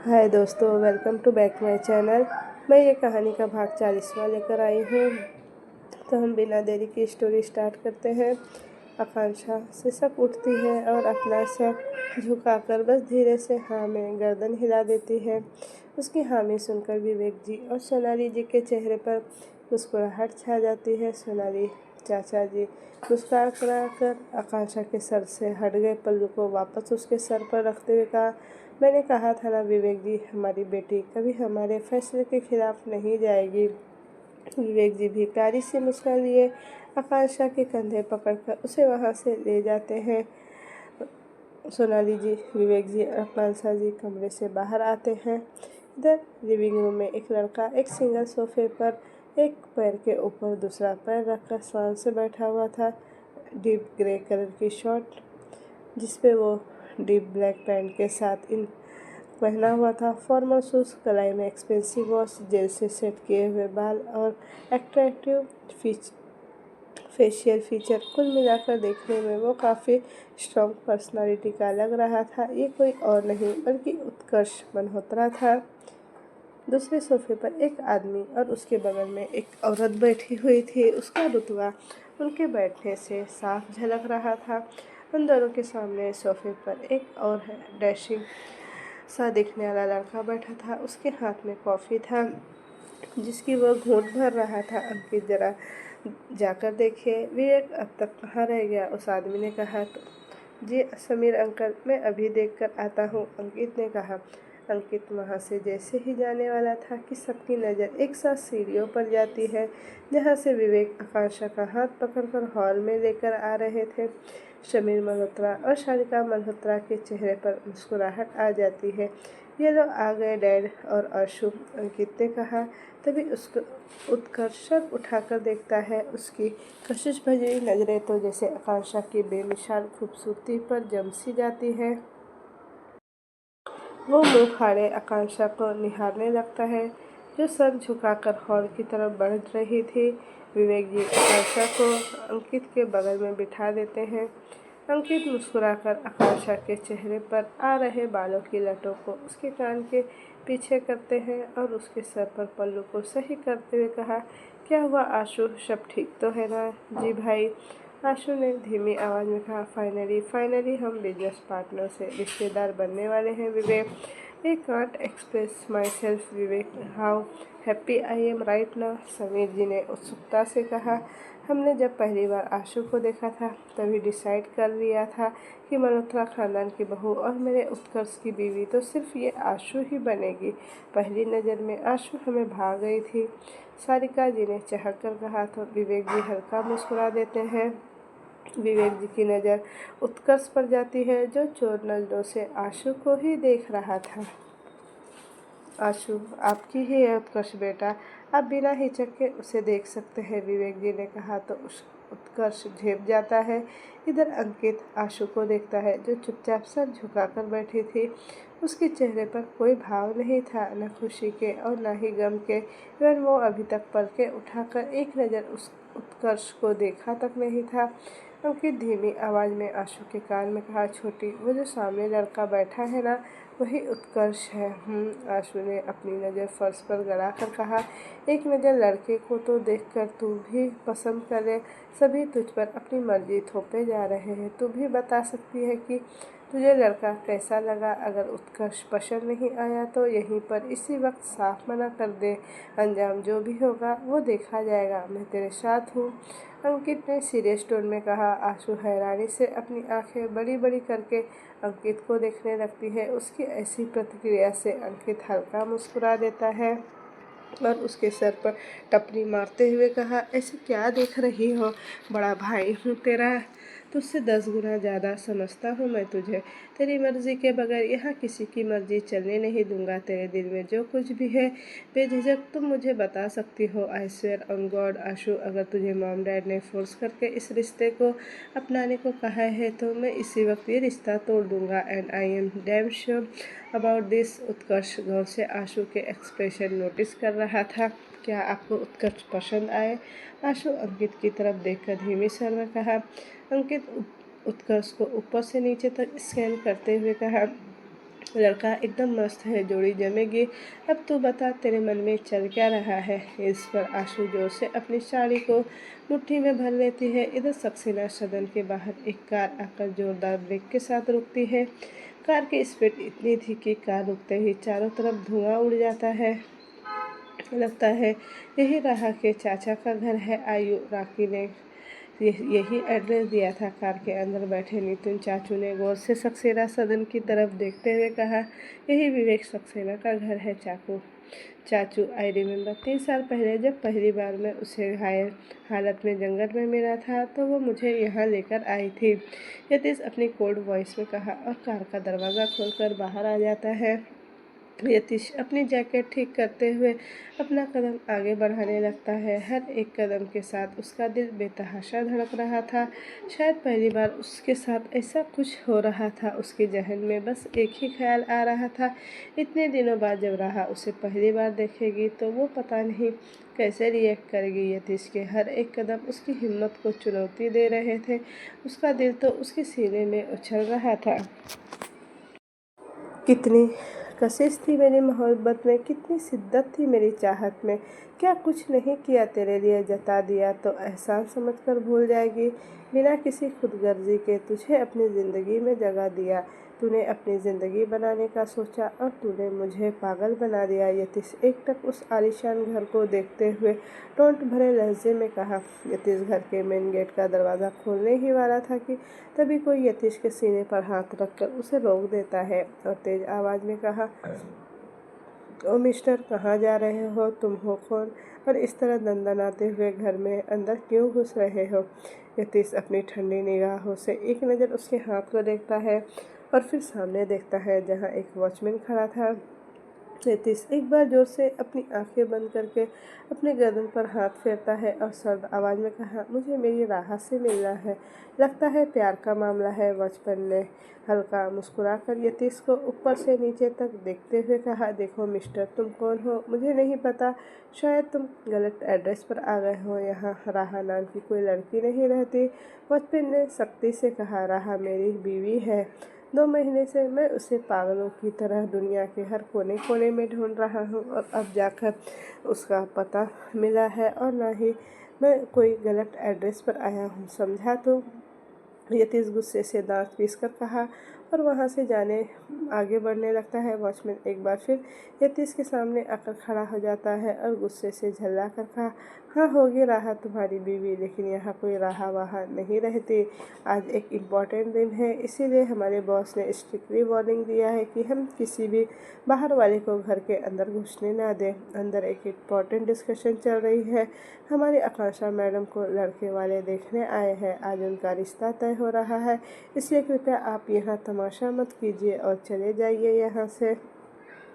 हाय दोस्तों, welcome to back my channel. मैं ये कहानी का भाग 40वां लेकर आई हूँ। तो हम बिना देरी की स्टोरी स्टार्ट करते हैं। आकांक्षा सिसक उठती है और अपना सर झुकाकर बस धीरे से हाँ में गर्दन हिला देती है। उसकी हामी सुनकर विवेक जी और सोनाली जी के चेहरे पर मुस्कुराहट छा जाती है। सोनाली चाचा जी मुस्कुरा कर आकांक्षा के सर से हट गए पल्लू को वापस उसके सर पर रखते हुए कहा, मैंने कहा था ना विवेक जी, हमारी बेटी कभी हमारे फैसले के खिलाफ नहीं जाएगी। विवेक जी भी प्यारी सी मुस्कान लिए आकांक्षा के कंधे पकड़कर उसे वहां से ले जाते हैं। सोनाली जी, विवेक जी और आकांक्षा जी कमरे से बाहर आते हैं। इधर लिविंग रूम में एक लड़का एक सिंगल सोफे पर एक पैर के ऊपर दूसरा पैर रखकर शांत से बैठा हुआ था। डीप ग्रे कलर की शर्ट जिसपे वो डीप ब्लैक पैंट के साथ इन पहना हुआ था। फॉर्मल शूज, कलाई में एक्सपेंसिव वॉच, जेल से सेट किए हुए बाल और एट्रैक्टिव फेशियल फीचर, कुल मिलाकर देखने में वो काफ़ी स्ट्रॉन्ग पर्सनालिटी का लग रहा था। ये कोई और नहीं बल्कि उत्कर्ष मल्होत्रा था। दूसरे सोफे पर एक आदमी और उसके बगल में एक औरत बैठी हुई थी। उसका रुतबा उनके बैठने से साफ झलक रहा था। उन दोनों के सामने सोफे पर एक और डैशिंग सा दिखने वाला लड़का बैठा था। उसके हाथ में कॉफ़ी था जिसकी वह घूंट भर रहा था। अंकित जरा जाकर देखिए, विवेक अब तक कहाँ रह गया, उस आदमी ने कहा। तो जी समीर अंकल, मैं अभी देख कर आता हूँ, अंकित ने कहा। अंकित वहाँ से जैसे ही जाने वाला था कि सबकी नज़र एक साथ सीढ़ियों पर जाती है जहाँ से विवेक आकांक्षा का हाथ पकड़कर हॉल में लेकर आ रहे थे। समीर मल्होत्रा और शालिका मल्होत्रा के चेहरे पर मुस्कुराहट आ जाती है। ये लोग आ गए डैड और आशु, अंकित ने कहा। तभी उसको उत्कर्ष सर उठाकर देखता है। उसकी कशिश भरी नज़रें तो जैसे आकांक्षा की बेमिसाल खूबसूरती पर जम सी जाती है। वो मुंह फाड़े आकांक्षा को निहारने लगता है जो सर झुकाकर हॉल की तरफ बढ़ रही थी। विवेक जी आकांक्षा को अंकित के बगल में बिठा देते हैं। अंकित मुस्कुराकर आकांक्षा के चेहरे पर आ रहे बालों की लटों को उसके कान के पीछे करते हैं और उसके सर पर पल्लू को सही करते हुए कहा, क्या हुआ आशु, सब ठीक तो है ना? जी भाई, आशु ने धीमी आवाज़ में कहा। फाइनली हम बिजनेस पार्टनर से रिश्तेदार बनने वाले हैं Vivek. I can't express myself Vivek, how happy I am right now, Sameer ji ने उत्सुकता से कहा। हमने जब पहली बार आशु को देखा था तभी डिसाइड कर लिया था कि मल्होत्रा खानदान की बहू और मेरे उत्कर्ष की बीवी तो सिर्फ ये आशु ही बनेगी। पहली नज़र में आशु हमें भा गई थी, सारिका जी ने चहक कर कहा। तो विवेक जी हल्का मुस्कुरा देते हैं। विवेक जी की नज़र उत्कर्ष पर जाती है जो चोर नजरों से आशु को ही देख रहा था। आशु आपकी ही है उत्कर्ष बेटा, आप बिना हिचक के उसे देख सकते हैं, विवेक जी ने कहा। तो उस उत्कर्ष झेप जाता है। इधर अंकित आशु को देखता है जो चुपचाप सर झुकाकर बैठी थी। उसके चेहरे पर कोई भाव नहीं था, न खुशी के और न ही गम के। इवन वो अभी तक पलके उठाकर एक नज़र उस उत्कर्ष को देखा तक नहीं था। अंकित धीमी आवाज़ में आशु के कान में कहा, छोटी, वो जो सामने लड़का बैठा है ना, वही उत्कर्ष है। आशु ने अपनी नज़र फर्श पर गड़ा कर कहा, एक नज़र लड़के को तो देखकर तू भी पसंद करे, सभी तुझ पर अपनी मर्जी थोपे जा रहे हैं। तू भी बता सकती है कि तुझे लड़का कैसा लगा। अगर उत्कर्ष पसंद नहीं आया तो यहीं पर इसी वक्त साफ मना कर दे, अंजाम जो भी होगा वो देखा जाएगा, मैं तेरे साथ हूँ, अंकित ने सीरियस टोन में कहा। आशु हैरानी से अपनी आंखें बड़ी बड़ी करके अंकित को देखने लगती है। उसकी ऐसी प्रतिक्रिया से अंकित हल्का मुस्कुरा देता है और उसके सर पर टपरी मारते हुए कहा, ऐसे क्या देख रही हो, बड़ा भाई हूँ तेरा, तुझसे 10 गुना ज़्यादा समझता हूँ मैं तुझे। तेरी मर्जी के बगैर यहाँ किसी की मर्जी चलने नहीं दूंगा। तेरे दिल में जो कुछ भी है बेझिझक तुम मुझे बता सकती हो। आई स्वेयर ऑन गॉड आशु, अगर तुझे मॉम डैड ने फोर्स करके इस रिश्ते को अपनाने को कहा है तो मैं इसी वक्त ये रिश्ता तोड़ दूंगा। And I am damn sure about this. Utkarsh गौर से आशु के एक्सप्रेशन नोटिस कर रहा था। क्या आपको उत्कर्ष पसंद आए? आशु अंकित की तरफ देखकर धीमी स्वर में कहा। अंकित उत्कर्ष को ऊपर से नीचे तक स्कैन करते हुए कहा, लड़का एकदम मस्त है, जोड़ी जमेगी। अब तू बता, तेरे मन में चल क्या रहा है। इस पर आशु जोर से अपनी साड़ी को मुट्ठी में भर लेती है। इधर सक्सेना सदन के बाहर एक कार आकर जोरदार ब्रेक के साथ रुकती है। कार की स्पीड इतनी थी कि कार रुकते ही चारों तरफ धुआं उड़ जाता है। लगता है यही राहा के चाचा का घर है। आयु राकी ने यही एड्रेस दिया था। कार के अंदर बैठे नितिन चाचू ने गौर से सक्सेना सदन की तरफ देखते हुए कहा, यही विवेक सक्सेना का घर है चाचू। आई रिमेम्बर 3 साल पहले जब पहली बार मैं उसे घायल हालत में जंगल में मिला था तो वो मुझे यहाँ लेकर आई थी। यतीश अपनी कोल्ड वॉइस में कहा और कार का दरवाज़ा खोलकर बाहर आ जाता है। यतीश अपनी जैकेट ठीक करते हुए अपना कदम आगे बढ़ाने लगता है। हर एक कदम के साथ उसका दिल बेतहाशा धड़क रहा था। शायद पहली बार उसके साथ ऐसा कुछ हो रहा था। उसके जहन में बस एक ही ख्याल आ रहा था, इतने दिनों बाद जब राहा उसे पहली बार देखेगी तो वो पता नहीं कैसे रिएक्ट करेगी। यतीश के हर एक कदम उसकी हिम्मत को चुनौती दे रहे थे। उसका दिल तो उसके सीने में उछल रहा था। कितनी कशिश थी मेरी मोहब्बत में, कितनी शिद्दत थी मेरी चाहत में। क्या कुछ नहीं किया तेरे लिए, जता दिया तो एहसान समझकर भूल जाएगी। बिना किसी खुदगर्जी के तुझे अपनी ज़िंदगी में जगह दिया। तूने अपनी ज़िंदगी बनाने का सोचा और तूने मुझे पागल बना दिया। यतीश एकटक उस आलीशान घर को देखते हुए टोंट भरे लहजे में कहा। यतीश घर के मेन गेट का दरवाज़ा खोलने ही वाला था कि तभी कोई यतीश के सीने पर हाथ रखकर उसे रोक देता है और तेज आवाज़ में कहा, ओ मिस्टर, कहाँ जा रहे हो? तुम हो कौन और इस तरह दंदनाते हुए घर में अंदर क्यों घुस रहे हो? यतीश अपनी ठंडी निगाहों से एक नज़र उसके हाथ को देखता है और फिर सामने देखता है जहाँ एक वॉचमैन खड़ा था। यतीश एक बार जोर से अपनी आंखें बंद करके अपने गर्दन पर हाथ फेरता है और सर्द आवाज़ में कहा, मुझे मेरी राहत से मिलना है। लगता है प्यार का मामला है। वॉचमैन ने हल्का मुस्कुराकर यतीश को ऊपर से नीचे तक देखते हुए कहा, देखो मिस्टर, तुम कौन हो मुझे नहीं पता। शायद तुम गलत एड्रेस पर आ गए हो। यहाँ राहा नाम की कोई लड़की नहीं रहती। वॉचमैन ने सख्ती से कहा, राहा मेरी बीवी है। 2 महीने से मैं उसे पागलों की तरह दुनिया के हर कोने कोने में ढूंढ रहा हूँ और अब जाकर उसका पता मिला है। और ना ही मैं कोई गलत एड्रेस पर आया हूँ, समझा? तो यतीश गुस्से से दांत पीसकर कहा और वहाँ से आगे बढ़ने लगता है। वॉचमैन एक बार फिर यतीश के सामने आकर खड़ा हो जाता है और गुस्से से झल्ला कर कहा, हाँ होगी राहा तुम्हारी बीवी, लेकिन यहाँ कोई राहा वहाँ नहीं रहती। आज एक इम्पॉर्टेंट दिन है, इसीलिए हमारे बॉस ने स्ट्रिक्टली वार्निंग दिया है कि हम किसी भी बाहर वाले को घर के अंदर घुसने ना दें। अंदर एक इम्पॉर्टेंट डिस्कशन चल रही है। हमारी आकांक्षा मैडम को लड़के वाले देखने आए हैं। आज उनका रिश्ता तय हो रहा है, इसलिए कृपया आप यहाँ तमाशा मत कीजिए और चले जाइए यहाँ से।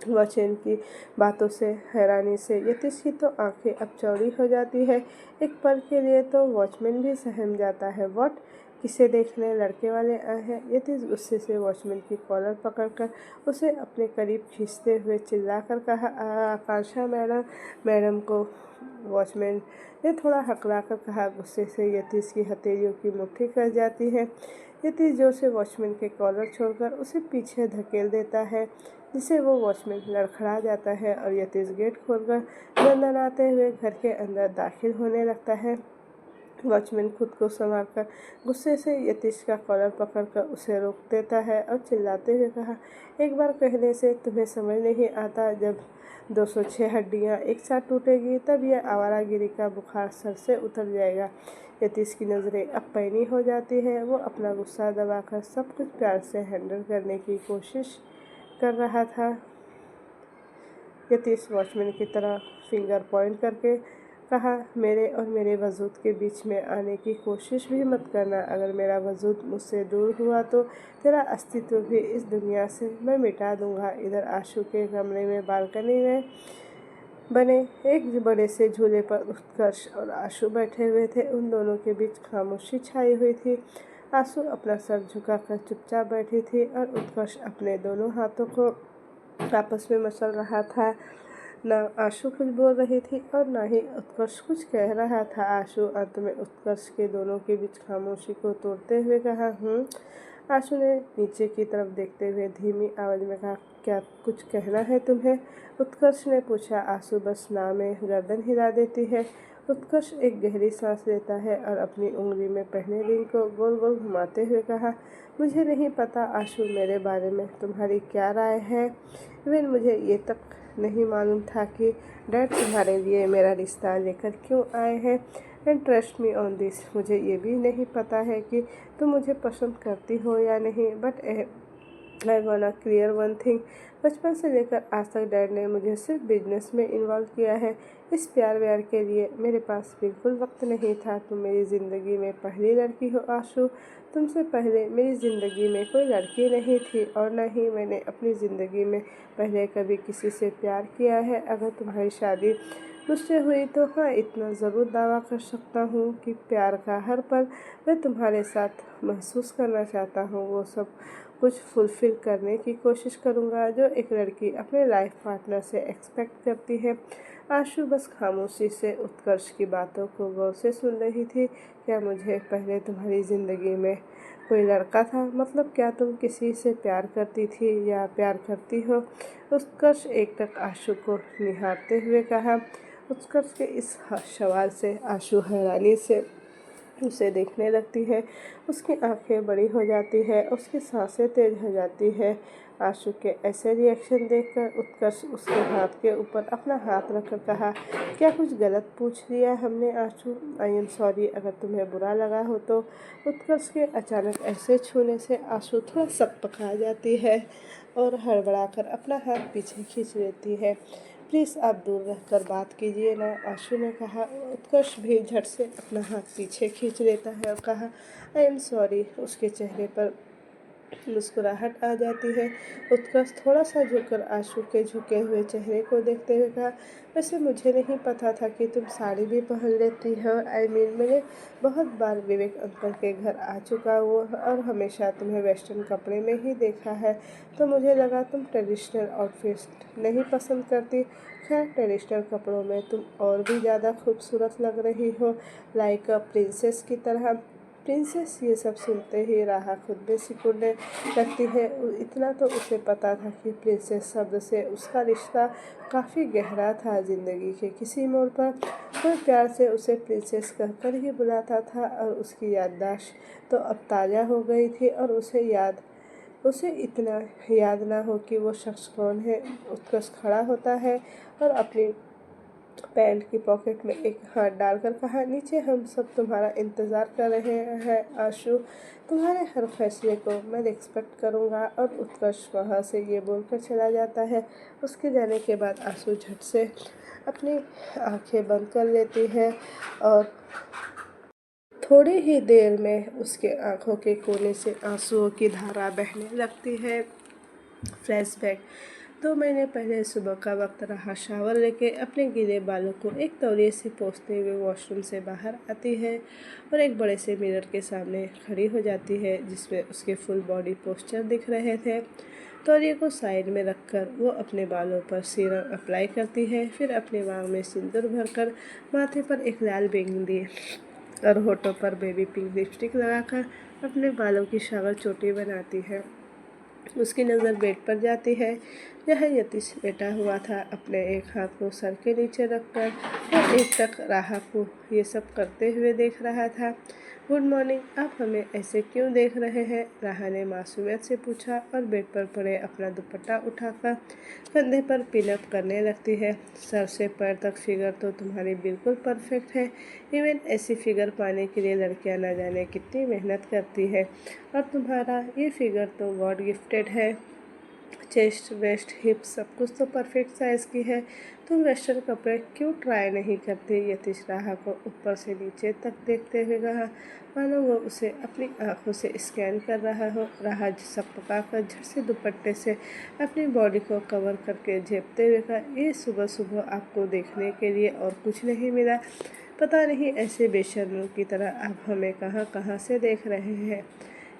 वॉचमैन की बातों से हैरानी से यतीश की तो आंखें अब चौड़ी हो जाती है। एक पल के लिए तो वॉचमैन भी सहम जाता है। व्हाट? किसे देखने लड़के वाले आए हैं? यतीश गुस्से से वॉचमैन की कॉलर पकड़कर उसे अपने करीब खींचते हुए चिल्लाकर कहा, आकांक्षा मैडम को। वॉचमैन ने थोड़ा हकलाकर कहा। गुस्से से यतीश की हथेलियों की मुट्ठी कस जाती है। यतीश जोर से वॉचमैन के कॉलर छोड़कर उसे पीछे धकेल देता है, जिससे वो वॉचमैन लड़खड़ा जाता है और यतीश गेट खोलकर दंदनाते हुए घर के अंदर दाखिल होने लगता है। वॉचमैन खुद को संभालकर गुस्से से यतीश का कॉलर पकड़कर उसे रोक देता है और चिल्लाते हुए कहा, एक बार कहने से तुम्हें समझ नहीं आता, जब 206 हड्डियाँ एक साथ टूटेगी तब यह आवारागिरी का बुखार सर से उतर जाएगा। यतीश की नज़रें अब पैनी हो जाती है। वो अपना गुस्सा दबाकर सब कुछ प्यार से हैंडल करने की कोशिश कर रहा था। यतीश वॉचमैन की तरह फिंगर पॉइंट करके कहा, मेरे और मेरे वजूद के बीच में आने की कोशिश भी मत करना। अगर मेरा वजूद मुझसे दूर हुआ तो तेरा अस्तित्व भी इस दुनिया से मैं मिटा दूंगा। इधर आशु के कमरे में बालकनी में बने एक बड़े से झूले पर उत्कर्ष और आशु बैठे हुए थे। उन दोनों के बीच खामोशी छाई हुई थी। आशु अपना सर झुकाकर चुपचाप बैठी थी और उत्कर्ष अपने दोनों हाथों को आपस में मसल रहा था। न आशु कुछ बोल रही थी और न ही उत्कर्ष कुछ कह रहा था। आशु अंत में उत्कर्ष के दोनों के बीच खामोशी को तोड़ते हुए कहा, आशु ने नीचे की तरफ देखते हुए धीमी आवाज़ में कहा, क्या कुछ कहना है तुम्हें? उत्कर्ष ने पूछा। आशु बस ना में गर्दन हिला देती है। उत्कर्ष एक गहरी सांस लेता है और अपनी उंगली में पहने रिंग को गोल गोल घुमाते हुए कहा, मुझे नहीं पता आशु, मेरे बारे में तुम्हारी क्या राय है? इवन मुझे ये तक नहीं मालूम था कि डैड तुम्हारे लिए मेरा रिश्ता लेकर क्यों आए हैं। And trust me on this, मुझे ये भी नहीं पता है कि तुम मुझे पसंद करती हो या नहीं, but I want clear one thing, बचपन से लेकर आज तक डैड ने मुझे सिर्फ बिजनेस में इन्वॉल्व किया है। इस प्यार व्यार के लिए मेरे पास बिल्कुल वक्त नहीं था। तुम मेरी ज़िंदगी में पहली लड़की हो आशु। तुमसे पहले मेरी ज़िंदगी में कोई लड़की नहीं थी और न ही मैंने अपनी ज़िंदगी में पहले कभी किसी से प्यार किया है। अगर तुम्हारी शादी मुझसे हुई तो हाँ, इतना ज़रूर दावा कर सकता हूँ कि प्यार का हर पल मैं तुम्हारे साथ महसूस करना चाहता हूँ। वो सब कुछ फुलफ़िल करने की कोशिश करूँगा जो एक लड़की अपने लाइफ पार्टनर से एक्सपेक्ट करती है। आशु बस खामोशी से उत्कर्ष की बातों को गौर से सुन रही थी। क्या मुझे पहले तुम्हारी ज़िंदगी में कोई लड़का था? मतलब क्या तुम किसी से प्यार करती थी या प्यार करती हो? उत्कर्ष एकटक आशु को निहारते हुए कहा। उत्कर्ष के इस सवाल से आशु हैरानी से उसे देखने लगती है। उसकी आंखें बड़ी हो जाती है, उसकी सांसें तेज हो जाती है। आशु के ऐसे रिएक्शन देखकर उत्कर्ष उसके हाथ के ऊपर अपना हाथ रखकर कहा, क्या कुछ गलत पूछ लिया हमने आशु? आई एम सॉरी अगर तुम्हें बुरा लगा हो तो। उत्कर्ष के अचानक ऐसे छूने से आशु थोड़ा सकपका जाती है और हड़बड़ाकर अपना हाथ पीछे खींच लेती है। प्लीज़ आप दूर रहकर बात कीजिए ना, आशु ने कहा। उत्कर्ष भी झट से अपना हाथ पीछे खींच लेता है और कहा, आई एम सॉरी। उसके चेहरे पर मुस्कुराहट आ जाती है। उत्कर्ष थोड़ा सा झुककर आशु के झुके हुए चेहरे को देखते हुए कहा, वैसे मुझे नहीं पता था कि तुम साड़ी भी पहन लेती हो। मैंने बहुत बार विवेक अंकल के घर आ चुका हूँ और हमेशा तुम्हें वेस्टर्न कपड़े में ही देखा है, तो मुझे लगा तुम ट्रेडिशनल आउटफिट नहीं पसंद करती। खैर, ट्रेडिशनल कपड़ों में तुम और भी ज़्यादा खूबसूरत लग रही हो, लाइक अ प्रिंसेस की तरह। प्रिंसेस, ये सब सुनते ही राहा खुद में सिकुड़ने लगती है। इतना तो उसे पता था कि प्रिंसेस शब्द से उसका रिश्ता काफ़ी गहरा था। ज़िंदगी के किसी मोड़ पर कोई प्यार से उसे प्रिंसेस कहकर ही बुलाता था और उसकी याददाश्त तो अब ताज़ा हो गई थी और उसे इतना याद ना हो कि वो शख्स कौन है। उत्कर्ष खड़ा होता है और अपनी पैंट की पॉकेट में एक हाथ डालकर कहा, नीचे हम सब तुम्हारा इंतज़ार कर रहे हैं आशु। तुम्हारे हर फैसले को मैं रिस्पेक्ट करूँगा। और उत्कर्ष वहाँ से ये बोलकर चला जाता है। उसके जाने के बाद आशु झट से अपनी आंखें बंद कर लेती है और थोड़ी ही देर में उसके आंखों के कोने से आंसुओं की धारा बहने लगती है। फ्लैशबैक। 2 महीने पहले सुबह का वक्त रहा। शावर लेके अपने गीले बालों को एक तौलिए से पोंछते हुए वॉशरूम से बाहर आती है और एक बड़े से मिरर के सामने खड़ी हो जाती है जिसमें उसके फुल बॉडी पोस्चर दिख रहे थे। तौलिए को साइड में रखकर वो अपने बालों पर सीरम अप्लाई करती है, फिर अपने बालों में सिंदूर भरकर माथे पर एक लाल बिंदी और होठों पर बेबी पिंक लिपस्टिक लगाकर अपने बालों की शावर चोटी बनाती है। उसकी नज़र बेड पर जाती है जहाँ यतीश लेटा हुआ था। अपने एक हाथ को सर के नीचे रखकर वो एक टक राहा को ये सब करते हुए देख रहा था। गुड मॉर्निंग, आप हमें ऐसे क्यों देख रहे हैं? राहा ने मासूमियत से पूछा और बेड पर पड़े अपना दुपट्टा उठाकर कंधे पर पिनअप करने लगती है। सर से पैर तक फिगर तो तुम्हारी बिल्कुल परफेक्ट है। इवन ऐसी फिगर पाने के लिए लड़कियां न जाने कितनी मेहनत करती है और तुम्हारा ये फिगर तो गॉड गिफ्टेड है। चेस्ट, वेस्ट, हिप सब कुछ तो परफेक्ट साइज़ की है। तुम वेस्टर्न कपड़े क्यों ट्राई नहीं करते? यतीश राहा को ऊपर से नीचे तक देखते हुए कहा, मानो वो उसे अपनी आंखों से स्कैन कर रहा हो। राहा सकपकाकर झट से दुपट्टे से अपनी बॉडी को कवर करके झेपते हुए कहा, ये सुबह सुबह आपको देखने के लिए और कुछ नहीं मिला? पता नहीं ऐसे बेशर्मों की तरह आप हमें कहाँ कहाँ से देख रहे हैं।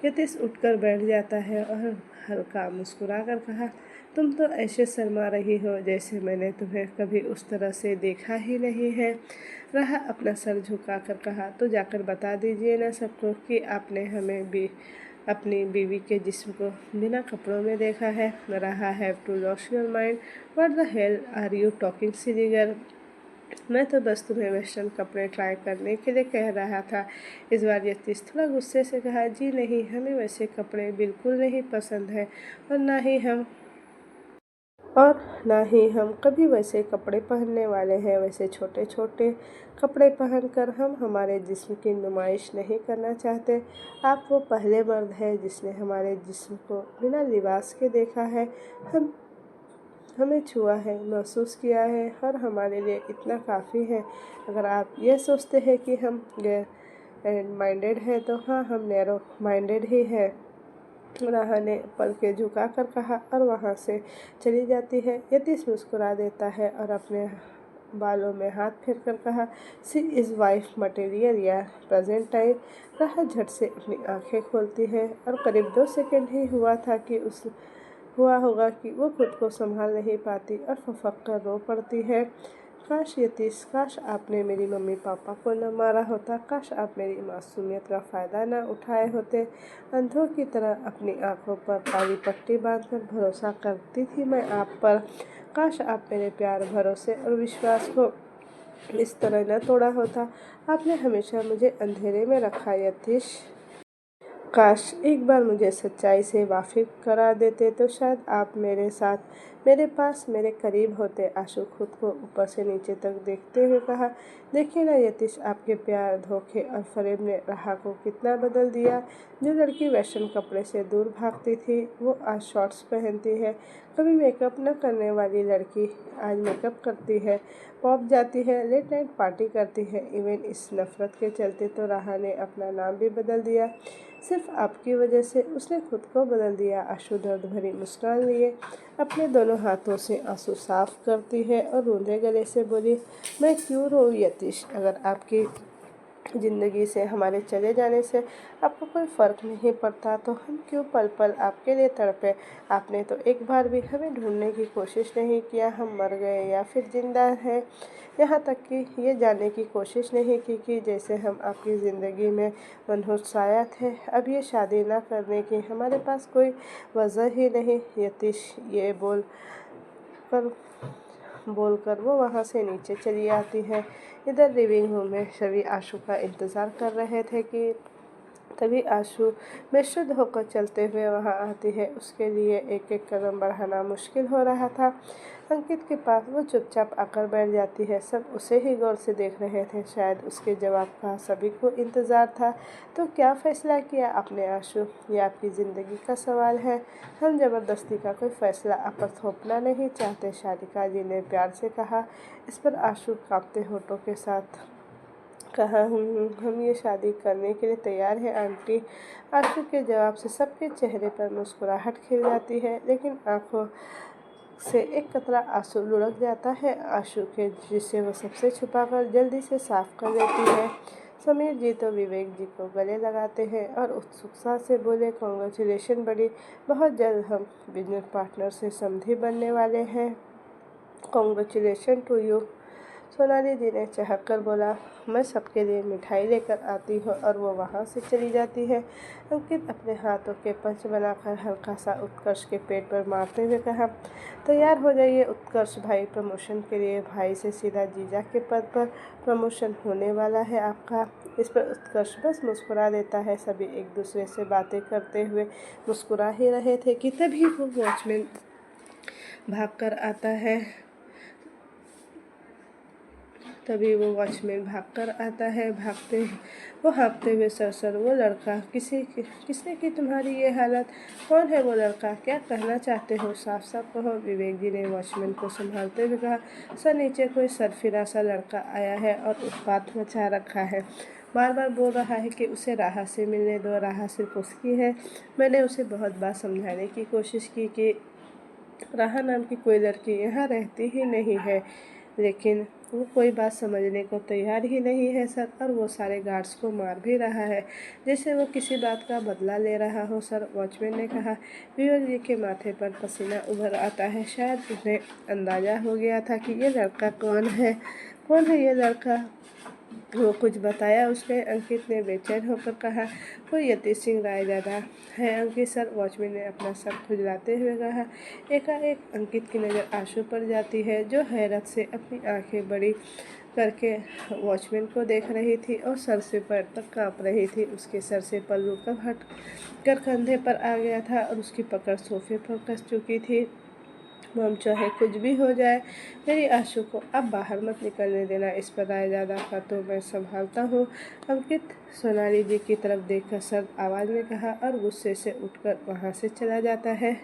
यतीश उठकर बैठ जाता है और हल्का मुस्कुराकर कहा, तुम तो ऐसे शर्मा रही हो जैसे मैंने तुम्हें कभी उस तरह से देखा ही नहीं है। राहा अपना सर झुकाकर कहा, तो जाकर बता दीजिए ना सबको कि आपने हमें भी अपनी बीवी के जिस्म को बिना कपड़ों में देखा है। रहा have to loss your mind, what the hell are you talking silly girl. मैं तो बस तुम्हें वेस्टर्न कपड़े ट्राई करने के लिए कह रहा था। इस बार यतीश थोड़ा गुस्से से कहा, जी नहीं, हमें वैसे कपड़े बिल्कुल नहीं पसंद है और ना ही हम कभी वैसे कपड़े पहनने वाले हैं। वैसे छोटे छोटे कपड़े पहनकर हम हमारे जिस्म की नुमाइश नहीं करना चाहते। आप वो पहले मर्द हैं जिसने हमारे जिस्म को बिना लिबास के देखा है, हमें छुआ है, महसूस किया है और हमारे लिए इतना काफ़ी है। अगर आप ये सोचते हैं कि हम गैर माइंडेड हैं तो हाँ, हम नैरो माइंडेड ही हैं। राहा ने पल के झुका कर कहा और वहाँ से चली जाती है। यतीश मुस्कुरा देता है और अपने बालों में हाथ फेर कर कहा, सी इज़ वाइफ मटेरियल या प्रेजेंट टाइम। राहा झट से अपनी आंखें खोलती है और करीब 2 सेकंड ही हुआ होगा कि वो खुद को संभाल नहीं पाती और फफक कर रो पड़ती है। काश यतीश, काश आपने मेरी मम्मी पापा को न मारा होता, काश आप मेरी मासूमियत का फ़ायदा न उठाए होते। अंधों की तरह अपनी आंखों पर काली पट्टी बांधकर भरोसा करती थी मैं आप पर। काश आप मेरे प्यार, भरोसे और विश्वास को इस तरह न तोड़ा होता। आपने हमेशा मुझे अंधेरे में रखा यतीश। काश एक बार मुझे सच्चाई से वाकिफ करा देते तो शायद आप मेरे साथ, मेरे पास, मेरे करीब होते। आशु खुद को ऊपर से नीचे तक देखते हुए कहा, देखिए ना यतीश, आपके प्यार, धोखे और फरेब ने राहा को कितना बदल दिया। जो लड़की वेस्टर्न कपड़े से दूर भागती थी वो आज शॉर्ट्स पहनती है। कभी मेकअप न करने वाली लड़की आज मेकअप करती है, पॉप जाती है, लेट नाइट पार्टी करती है। इवन इस नफरत के चलते तो राहा ने अपना नाम भी बदल दिया। सिर्फ आपकी वजह से उसने खुद को बदल दिया। आशु दर्द भरी मुस्कान लिए अपने दोनों हाथों से आंसू साफ करती है और रूंधे गले से बोली, मैं क्यों रोऊं यतीश? अगर आपकी ज़िंदगी से हमारे चले जाने से आपको कोई फ़र्क नहीं पड़ता तो हम क्यों पल पल आपके लिए तड़पे? आपने तो एक बार भी हमें ढूंढने की कोशिश नहीं किया, हम मर गए या फिर जिंदा हैं। यहाँ तक कि ये जानने की कोशिश नहीं की कि जैसे हम आपकी ज़िंदगी में मनहूस साया थे। अब ये शादी ना करने की हमारे पास कोई वजह ही नहीं। यतीश ये बोलकर वो वहाँ से नीचे चली आती है। इधर लिविंग रूम में सभी आशु का इंतज़ार कर रहे थे कि तभी आशु बेशुद्ध होकर चलते हुए वहाँ आती है। उसके लिए एक एक कदम बढ़ाना मुश्किल हो रहा था। अंकित के पास वो चुपचाप आकर बैठ जाती है। सब उसे ही गौर से देख रहे थे। शायद उसके जवाब का सभी को इंतज़ार था। तो क्या फ़ैसला किया आपने आशु? ये आपकी ज़िंदगी का सवाल है। हम ज़बरदस्ती का कोई फ़ैसला आप पर थोपना नहीं चाहते, शालिका जी ने प्यार से कहा। इस पर आशु कांपते होठों के साथ कहा, हम ये शादी करने के लिए तैयार हैं आंटी। आशु के जवाब से सबके चेहरे पर मुस्कुराहट खिल जाती है, लेकिन आंखों से एक कतरा आंसू लुढ़क जाता है आशु के, जिसे वो सबसे छुपाकर जल्दी से साफ कर देती है। समीर जी तो विवेक जी को गले लगाते हैं और उत्सुकता से बोले, कॉन्ग्रेचुलेशन बड़ी, बहुत जल्द हम बिजनेस पार्टनर से समधी बनने वाले हैं। Congratulation to you. Sonali ji ने चहककर बोला, मैं सबके लिए मिठाई लेकर आती हूँ, और वो वहाँ से चली जाती है। अंकित अपने हाथों के पंच बनाकर हल्का सा उत्कर्ष के पेट पर मारते हुए कहा, तैयार हो जाइए उत्कर्ष भाई, प्रमोशन के लिए भाई से सीधा जीजा के पद पर प्रमोशन होने वाला है आपका। इस पर उत्कर्ष बस मुस्कुरा देता है। सभी एक दूसरे से बातें करते हुए मुस्कुरा ही रहे थे कि तभी वो वॉचमैन भाग कर आता है। वो हाँफते हुए सर वो लड़का, किसने की तुम्हारी ये हालत? कौन है वो लड़का? क्या कहना चाहते हो? साफ साफ कहो। विवेक जी ने वॉचमैन को संभालते हुए कहा, सर नीचे कोई सरफिरा सा लड़का आया है और उत्पात मचा रखा है। बार बार बोल रहा है कि उसे राहा से मिलने दो। राहा सिर्फ उसकी है। मैंने उसे बहुत बार समझाने की कोशिश की कि राहा नाम की कोई लड़की यहाँ रहती ही नहीं है, लेकिन वो कोई बात समझने को तैयार ही नहीं है सर। और वो सारे गार्ड्स को मार भी रहा है, जैसे वो किसी बात का बदला ले रहा हो सर। वॉचमैन ने कहा। विवेक जी के माथे पर पसीना उभर आता है। शायद उन्हें अंदाजा हो गया था कि ये लड़का कौन है ये लड़का वो कुछ बताया उसने? अंकित ने बेचैन होकर कहा। कोई यतीश सिंह रायजादा है अंकित सर, वॉचमैन ने अपना सर खुजलाते हुए कहा। एकाएक अंकित की नज़र आशु पर जाती है, जो हैरत से अपनी आंखें बड़ी करके वॉचमैन को देख रही थी और सर से पैर तक कांप रही थी। उसके सर से पल्लू कब हट कर कंधे पर आ गया था और उसकी पकड़ सोफे पर कस चुकी थी। मम, चाहे कुछ भी हो जाए, मेरी आशु को अब बाहर मत निकलने देना। इस पर रायजादा का तो मैं संभालता हूँ, अंकित सोनाली जी की तरफ देखकर सर्द आवाज़ में कहा और गुस्से से उठकर वहाँ से चला जाता है।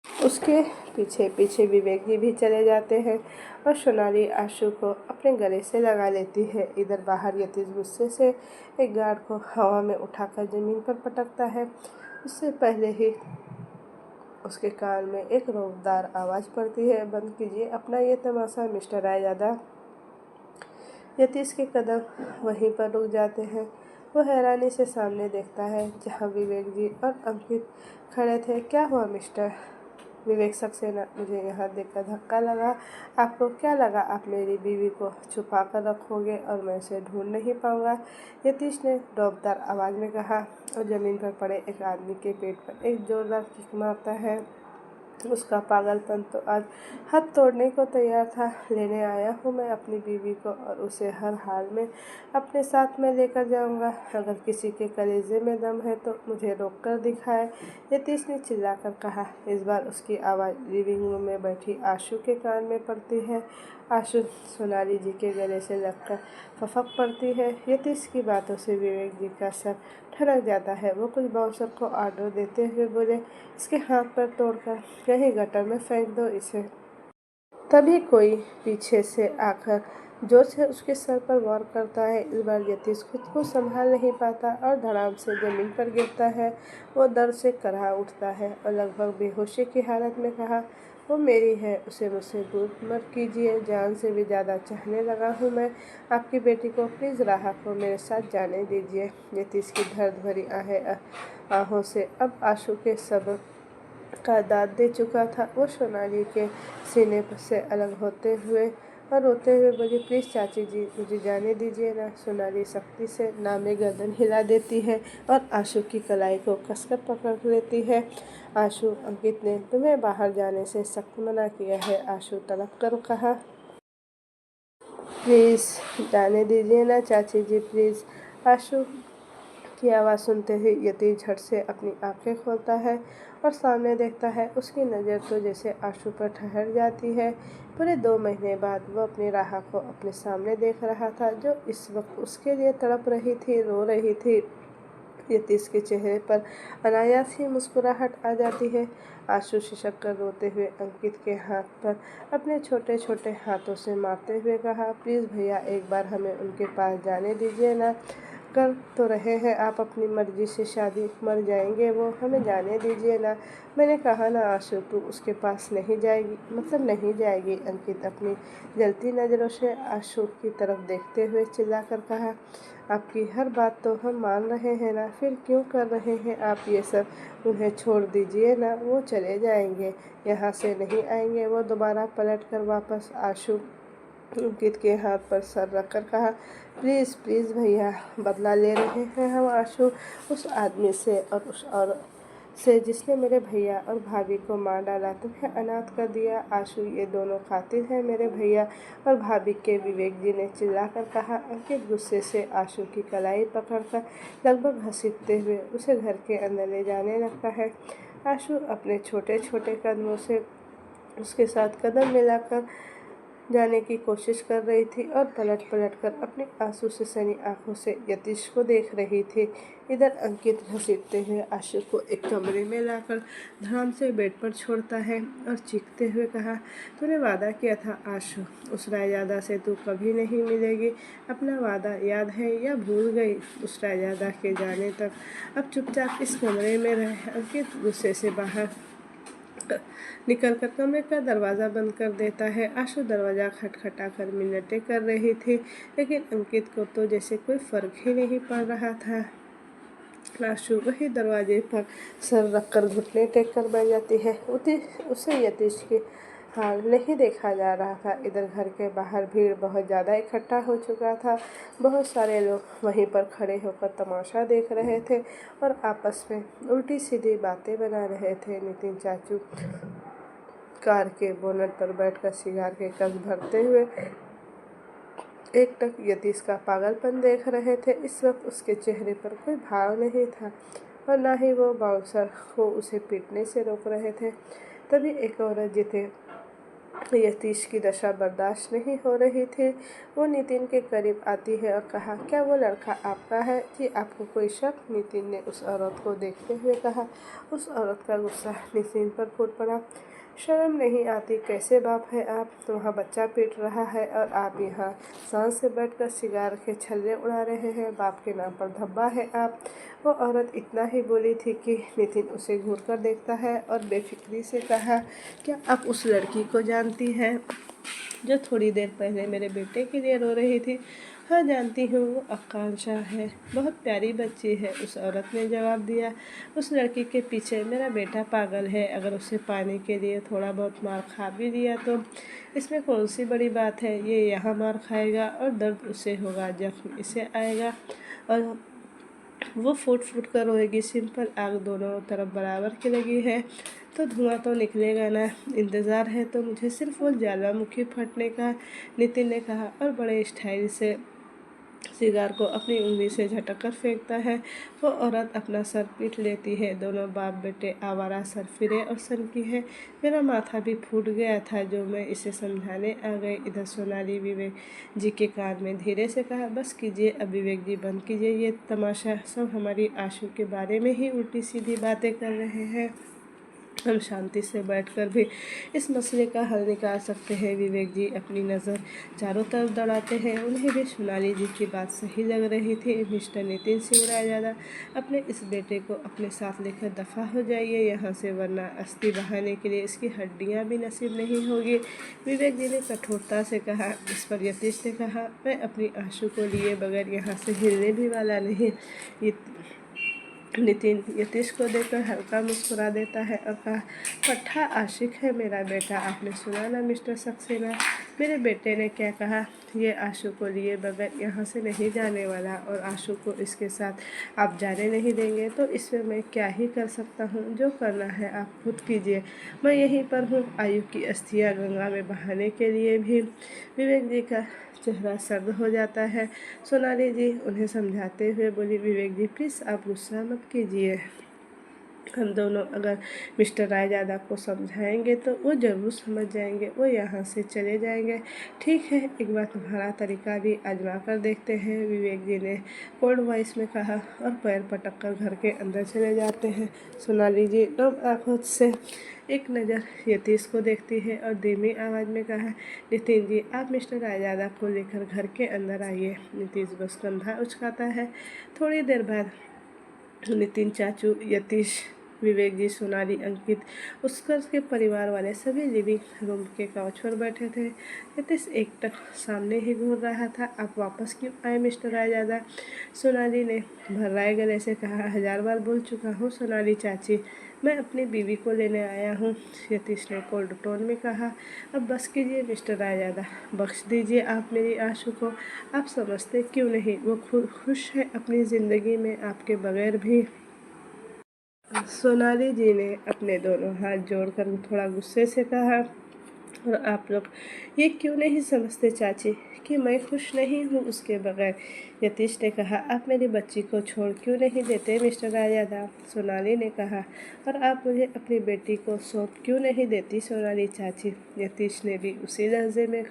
उसके पीछे पीछे विवेक जी भी चले जाते हैं और सोनाली आशु को अपने गले से लगा लेती है। इधर बाहर यतीश गुस्से से एक गार्ड को हवा में उठाकर जमीन पर पटकता है। उससे पहले ही उसके कान में एक रौबदार आवाज़ पड़ती है, बंद कीजिए अपना ये तमाशा मिस्टर रायजादा। यतीश के कदम वहीं पर रुक जाते हैं। वो हैरानी से सामने देखता है जहाँ विवेक जी और अंकित खड़े थे। क्या हुआ मिस्टर? विवेक सक्सेना, मुझे यहाँ देखकर धक्का लगा। आपको क्या लगा आप मेरी बीवी को छुपा कर रखोगे और मैं उसे ढूंढ नहीं पाऊंगा? यतीश ने रौबदार आवाज़ में कहा और ज़मीन पर पड़े एक आदमी के पेट पर एक जोरदार किक मारता है। उसका पागलपन तो आज हद तोड़ने को तैयार था। लेने आया हूँ मैं अपनी बीवी को और उसे हर हाल में अपने साथ में लेकर जाऊँगा। अगर किसी के कलेजे में दम है तो मुझे रोक कर दिखाए, यतीश ने चिल्लाकर कहा। इस बार उसकी आवाज़ लिविंग रूम में बैठी आशु के कान में पड़ती है। आशु सोनाली जी के गले से लगकर फपक पड़ती है। यतीश की बातों से विवेक जी का सर ठनक जाता है। वो कुछ बाउंसर को ऑर्डर देते हुए बोले, इसके हाथ पर तोड़कर कहीं गटर में फेंक दो इसे। तभी कोई पीछे से आकर जोर से उसके सर पर वार करता है। इस बार यतीश खुद को संभाल नहीं पाता और धड़ाम से जमीन पर गिरता है। वो दर्द से कराह उठता है और लगभग बेहोशी की हालत में कहा, वो मेरी है, उसे मुझसे दूर मत कीजिए, जान से भी ज़्यादा चाहने लगा हूँ मैं आपकी बेटी को। प्लीज़ राहा को मेरे साथ जाने दीजिए। यतीश की दर्द भरी आहों से अब आंसू के सब का दाद दे चुका था। वो सोनाली के सीने से अलग होते हुए और रोते हुए बोली, प्लीज़ चाची जी, मुझे जाने दीजिए ना। सोनाली सख्ती से नामे गर्दन हिला देती है और आशु की कलाई को कसकर पकड़ लेती है। आशु, अंकित ने तुम्हें बाहर जाने से सख्त मना किया है, आशु तड़प कर कहा। प्लीज़ जाने दीजिए ना चाची जी, प्लीज़। आशु की आवाज़ सुनते ही यतीश झट से अपनी आंखें खोलता है और सामने देखता है। उसकी नज़र तो जैसे आशु पर ठहर जाती है। पूरे 2 महीने बाद वो अपनी राह को अपने सामने देख रहा था, जो इस वक्त उसके लिए तड़प रही थी, रो रही थी। यतीश के चेहरे पर अनायास ही मुस्कुराहट आ जाती है। आंसू सिसक कर रोते हुए अंकित के हाथ पर अपने छोटे छोटे हाथों से मारते हुए कहा, प्लीज़ भैया, एक बार हमें उनके पास जाने दीजिए ना। कर तो रहे हैं आप अपनी मर्जी से शादी, मर जाएंगे वो, हमें जाने दीजिए ना। मैंने कहा ना आशु, तू उसके पास नहीं जाएगी, मतलब नहीं जाएगी। अंकित अपनी जलती नज़रों से आशु की तरफ देखते हुए चिल्लाकर कहा, आपकी हर बात तो हम मान रहे हैं ना, फिर क्यों कर रहे हैं आप ये सब? उन्हें छोड़ दीजिए ना, वो चले जाएंगे, यहाँ से नहीं आएंगे वो दोबारा। पलट कर वापस आशु अंकित के हाथ पर सर रखकर कहा, प्लीज़ प्लीज़ भैया, बदला ले रहे हैं हम आशु उस आदमी से और उस औरत से जिसने मेरे भैया और भाभी को मार डाला, तुम्हें अनाथ कर दिया। आशु, ये दोनों कातिल हैं मेरे भैया और भाभी के, विवेक जी ने चिल्लाकर कहा। अंकित गुस्से से आशु की कलाई पकड़कर लगभग घसीटते हुए उसे घर के अंदर ले जाने लगता है। आशु अपने छोटे छोटे कदमों से उसके साथ कदम मिलाकर जाने की कोशिश कर रही थी और पलट पलट कर अपनी आंसू से सनी आंखों से यतीश को देख रही थी। इधर अंकित घसीटते हुए आशु को एक कमरे में लाकर धड़ाम से बेड पर छोड़ता है और चीखते हुए कहा, तूने वादा किया था आशु, उस रायजादा से तू कभी नहीं मिलेगी। अपना वादा याद है या भूल गई? उस रायजादा के जाने तक अब चुपचाप इस कमरे में रह। अंकित गुस्से से बाहर निकलकर कमरे का दरवाज़ा बंद कर देता है। आशु दरवाज़ा खटखटा कर मिन्नतें कर रही थी, लेकिन अंकित को तो जैसे कोई फ़र्क ही नहीं पड़ रहा था। आशु वही दरवाजे पर सर रखकर घुटने टेक कर बैठ जाती है। उसे यतीश की हाल नहीं देखा जा रहा था। इधर घर के बाहर भीड़ बहुत ज़्यादा इकट्ठा हो चुका था। बहुत सारे लोग वहीं पर खड़े होकर तमाशा देख रहे थे और आपस में उल्टी सीधी बातें बना रहे थे। नितिन चाचू कार के बोनट पर बैठकर सिगार के कस भरते हुए एकटक यतीश का पागलपन देख रहे थे। इस वक्त उसके चेहरे पर कोई भाव नहीं था और न ही वो बाउंसर को उसे पीटने से रोक रहे थे। तभी एक औरत जिसे यतीश की दशा बर्दाश्त नहीं हो रही थी, वो नितिन के करीब आती है और कहा, क्या वो लड़का आपका है? जी, आपको कोई शक? नितिन ने उस औरत को देखते हुए कहा। उस औरत का गुस्सा नितिन पर फूट पड़ा। शर्म नहीं आती? कैसे बाप है आप? वहाँ बच्चा पीट रहा है और आप यहाँ सांस से बैठकर सिगार के छल्ले उड़ा रहे हैं। बाप के नाम पर धब्बा है आप। वो औरत इतना ही बोली थी कि नितिन उसे घूर कर देखता है और बेफिक्री से कहा, क्या आप उस लड़की को जानती हैं जो थोड़ी देर पहले मेरे बेटे के लिए रो रही थी? हाँ, जानती हूँ, वो आकांक्षा है, बहुत प्यारी बच्ची है, उस औरत ने जवाब दिया। उस लड़की के पीछे मेरा बेटा पागल है। अगर उसे पाने के लिए थोड़ा बहुत मार खा भी लिया तो इसमें कौन सी बड़ी बात है? ये यहाँ मार खाएगा और दर्द उसे होगा, जख्म इसे आएगा और वो फूट फूट कर रोएगी। सिंपल आग दोनों तरफ बराबर की लगी है तो धुआं तो निकलेगा ना। इंतज़ार है तो मुझे सिर्फ वो ज्वालामुखी फटने का, नितिन ने कहा और बड़े स्टाइल से सिगार को अपनी उंगली से झटक कर फेंकता है। वो औरत अपना सर पीट लेती है। दोनों बाप बेटे आवारा सर फिरे और सनकी है। मेरा माथा भी फूट गया था जो मैं इसे समझाने आ गई। इधर सोनाली विवेक जी के कान में धीरे से कहा, बस कीजिए अब विवेक जी, बंद कीजिए ये तमाशा। सब हमारी आशु के बारे में ही उल्टी सीधी बातें कर रहे हैं। हम शांति से बैठकर भी इस मसले का हल निकाल सकते हैं। विवेक जी अपनी नज़र चारों तरफ दौड़ाते हैं। उन्हें भी सोनाली जी की बात सही लग रही थी। मिस्टर नितिन सिंह रायजादा, अपने इस बेटे को अपने साथ लेकर दफ़ा हो जाइए यहाँ से, वरना अस्थि बहाने के लिए इसकी हड्डियाँ भी नसीब नहीं होगी। विवेक जी ने कठोरता से कहा। इस पर यतीश ने कहा, मैं अपनी आशु को लिए बगैर यहाँ से हिलने भी वाला नहीं। नितिन यतीश को देखकर हल्का मुस्कुरा देता है और कहा, पट्टा आशिक है मेरा बेटा। आपने सुना ना मिस्टर सक्सेना, मेरे बेटे ने क्या कहा? ये आशु को लिए बगैर यहाँ से नहीं जाने वाला और आशु को इसके साथ आप जाने नहीं देंगे तो इसमें मैं क्या ही कर सकता हूँ? जो करना है आप खुद कीजिए, मैं यहीं पर हूँ। आयु की अस्थियाँ गंगा में बहाने के लिए भी विवेक जी का चेहरा सर्द हो जाता है। सोनाली जी उन्हें समझाते हुए बोली, विवेक जी प्लीज़ आप गुस्सा मत कीजिए। हम दोनों अगर मिस्टर रायजादा को समझाएंगे तो वो ज़रूर समझ जाएंगे, वो यहाँ से चले जाएंगे। ठीक है, एक बार तुम्हारा तरीका भी आजमा कर देखते हैं, विवेक जी ने कोल्ड वॉइस में कहा और पैर पटक कर घर के अंदर चले जाते हैं। सोनाली जी नम आँखों से एक नज़र यतीश को देखती है और धीमी आवाज़ में कहा, नितिन जी आप मिस्टर रायजादा को लेकर घर के अंदर आइए। नितीश बस कंधा उचकाता है। थोड़ी देर बाद नितिन चाचू, यतीश, विवेक जी, सोनाली, अंकित, उसकर के परिवार वाले सभी लिविंग रूम के काउच पर बैठे थे। यतीश एकटक सामने ही घूर रहा था। आप वापस क्यों आए मिस्टर रायजादा? सोनाली ने भर्राए गले से कहा, 1000 बार बोल चुका हूँ सोनाली चाची, मैं अपनी बीवी को लेने आया हूँ। यतीश ने कोल्ड टोन में कहा, अब बस कीजिए मिस्टर रायजादा, बख्श दीजिए आप मेरी आशु को। आप समझते क्यों नहीं, वो खुश है अपनी ज़िंदगी में आपके बगैर भी। सोनाली जी ने अपने दोनों हाथ जोड़कर थोड़ा गुस्से से कहा, और आप लोग ये क्यों नहीं समझते चाची कि मैं खुश नहीं हूँ उसके बगैर? यतीश ने कहा, आप मेरी बच्ची को छोड़ क्यों नहीं देते मिस्टर रायजादा? सोनाली ने कहा, और आप मुझे अपनी बेटी को सौंप क्यों नहीं देती सोनाली चाची? यतीश ने भी उसी लहजे में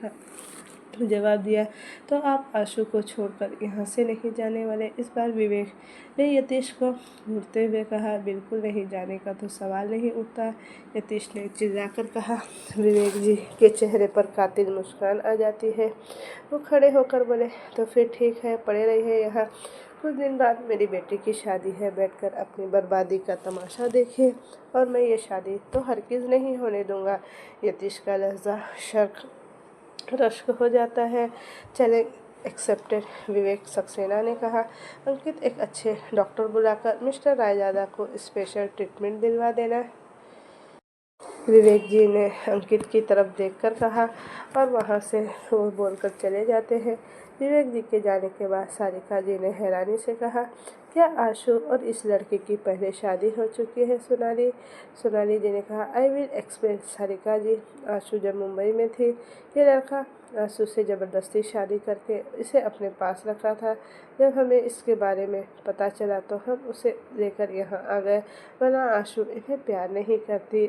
जवाब दिया, तो आप आशु को छोड़कर यहाँ से नहीं जाने वाले? इस बार विवेक ने यतीश को घूरते हुए कहा, बिल्कुल नहीं, जाने का तो सवाल नहीं उठता। यतीश ने चिल्लाकर कहा। विवेक जी के चेहरे पर कातिल मुस्कान आ जाती है। वो खड़े होकर बोले, तो फिर ठीक है, पड़े रहिए यहाँ। कुछ दिन बाद मेरी बेटी की शादी है, बैठकर अपनी बर्बादी का तमाशा देखिए, और मैं ये शादी तो हरगिज़ नहीं होने दूंगा। यतीश का लहजा शर्क रश्क हो जाता है। चले, एक्सेप्टेड, विवेक सक्सेना ने कहा। अंकित, एक अच्छे डॉक्टर बुलाकर मिस्टर रायजादा को स्पेशल ट्रीटमेंट दिलवा देना। विवेक जी ने अंकित की तरफ देखकर कहा और वहाँ से वो बोलकर चले जाते हैं। विवेक जी के जाने के बाद सारिका जी ने हैरानी से कहा, क्या आशु और इस लड़के की पहले शादी हो चुकी है सोनाली? सोनाली जी ने कहा, आई विल एक्सप्लेन सारिका जी। आशु जब मुंबई में थी, ये लड़का आशु से ज़बरदस्ती शादी करके इसे अपने पास रखा था। जब हमें इसके बारे में पता चला तो हम उसे लेकर यहाँ आ गए, वरना आशु इन्हें प्यार नहीं करती।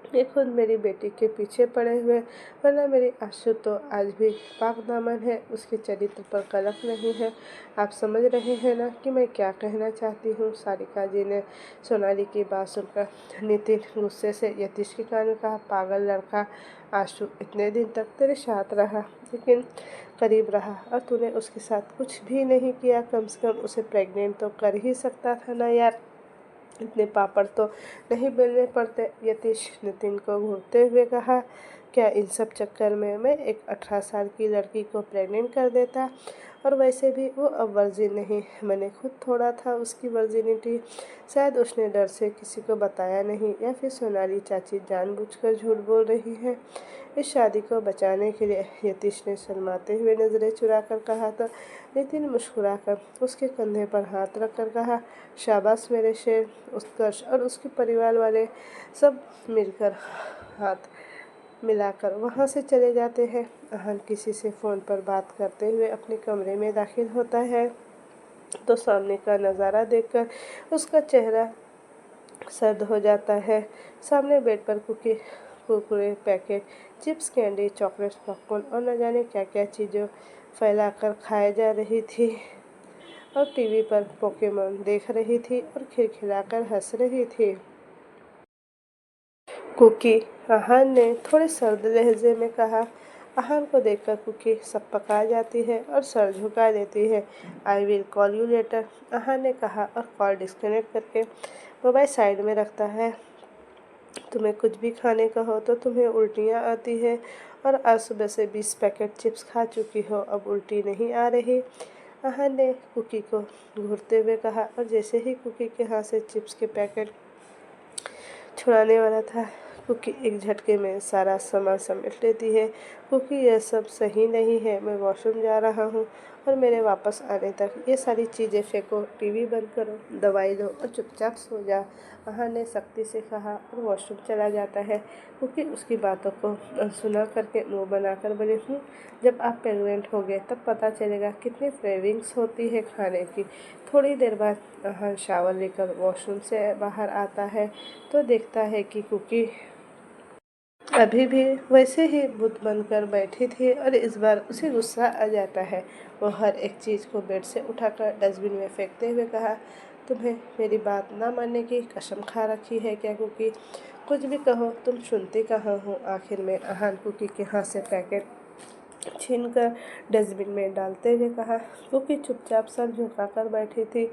ये खुद मेरी बेटी के पीछे पड़े हुए, वरना मेरी आशु तो आज भी पाक दामन है, उसके चरित्र पर कलंक नहीं है। आप समझ रहे हैं ना कि मैं क्या कहना चाहती हूँ? सारिका जी ने सोनाली की बात सुनकर नितिन गुस्से से यतीश के कान में कहा, पागल लड़का, आशु इतने दिन तक तेरे साथ रहा, लेकिन करीब रहा, और तूने उसके साथ कुछ भी नहीं किया। कम से कम उसे प्रेग्नेंट तो कर ही सकता था ना यार, इतने पापड़ तो नहीं बेलने पड़ते। यतीश नितिन को घूरते हुए कहा, क्या इन सब चक्कर में मैं एक 18 साल की लड़की को प्रेग्नेंट कर देता? और वैसे भी वो अब वर्जिन नहीं, मैंने खुद तोड़ा था उसकी वर्जिनिटी। शायद उसने डर से किसी को बताया नहीं, या फिर सोनाली चाची जानबूझकर झूठ बोल रही है। इस शादी को बचाने के लिए यतीश ने शर्माते हुए नजरें चुराकर कहा था। नितिन मुस्कुराकर उसके कंधे पर हाथ रखकर कहा, शाबाश मेरे शेर। उत्कर्ष और उसके परिवार वाले सब मिलकर हाथ मिलाकर वहाँ से चले जाते हैं। अहन किसी से फ़ोन पर बात करते हुए अपने कमरे में दाखिल होता है तो सामने का नज़ारा देखकर उसका चेहरा सर्द हो जाता है। सामने बेड पर Kurkure packet, chips, candy, chocolate, popcorn और न जाने क्या क्या चीज़ें फैलाकर खाए जा रही थी, और टीवी पर पोकेमॉन देख रही थी और खिलखिलाकर हंस रही थी। कुकी, अहान ने थोड़े सर्द लहजे में कहा। अहान को देखकर कुकी सकपका जाती है और सर झुका देती है। I will call you later, Ahan ने कहा और कॉल डिस्कनेक्ट करके मोबाइल साइड में रखता है। तुम्हें कुछ भी खाने का हो तो तुम्हें उल्टियाँ आती है, और आज सुबह से 20 पैकेट चिप्स खा चुकी हो, अब उल्टी नहीं आ रही? अहान ने कुकी को घूरते हुए कहा, और जैसे ही कुकी के हाथ से चिप्स के पैकेट छुड़ाने वाला था, कुकी एक झटके में सारा सामान समेट लेती है। कुकी, यह सब सही नहीं है, मैं वॉशरूम जा रहा हूँ, और मेरे वापस आने तक ये सारी चीज़ें फेंको, टीवी बंद करो, दवाई लो और चुपचाप सो जा, अहा ने सख्ती से कहा और वॉशरूम चला जाता है। कुकी उसकी बातों को अनसुना करके मुंह बनाकर बोली, जब आप प्रेग्नेंट हो गए तब पता चलेगा कितनी क्रेविंग्स होती है खाने की। थोड़ी देर बाद अहा शावर लेकर वॉशरूम से बाहर आता है तो देखता है कि कुकी अभी भी वैसे ही बुत बनकर बैठी थी, और इस बार उसे गुस्सा आ जाता है। वो हर एक चीज़ को बेड से उठाकर डस्टबिन में फेंकते हुए कहा, तुम्हें मेरी बात ना मानने की कसम खा रखी है क्या कुकी? कुछ भी कहो, तुम सुनती कहाँ हो? आखिर में अहान कुकी के हाथ से पैकेट छीनकर डस्टबिन में डालते हुए कहा। कुकी चुपचाप सर झुकाकर बैठी थी